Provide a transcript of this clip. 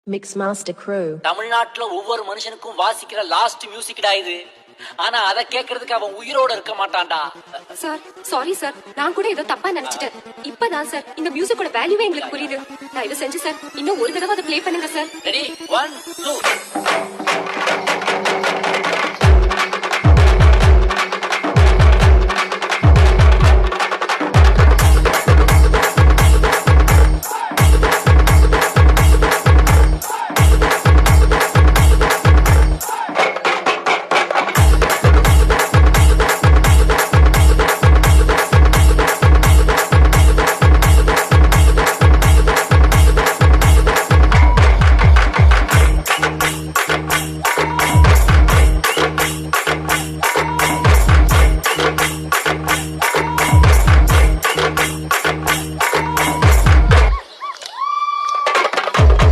Mix Master Crew. தமிழ்நாட்டுல ஒவ்வொரு மனுஷனுக்கும் வாசிக்கிற லாஸ்ட் மியூசிக்டா இது. ஆனா அத கேக்குறதுக்கு அவன் உயிரோட இருக்க மாட்டான்டா. சார் சாரி சார், நான் கூட ஏதோ தப்பா நினைச்சிட்டேன். இப்பதான் சார் இந்த மியூசிக்கோட வேல்யூவே எங்களுக்கு புரியுது. தயவு செஞ்சு சார் இன்னும் ஒரு தடவை அதை ப்ளே பண்ணுங்க சார். ரெடி 1 2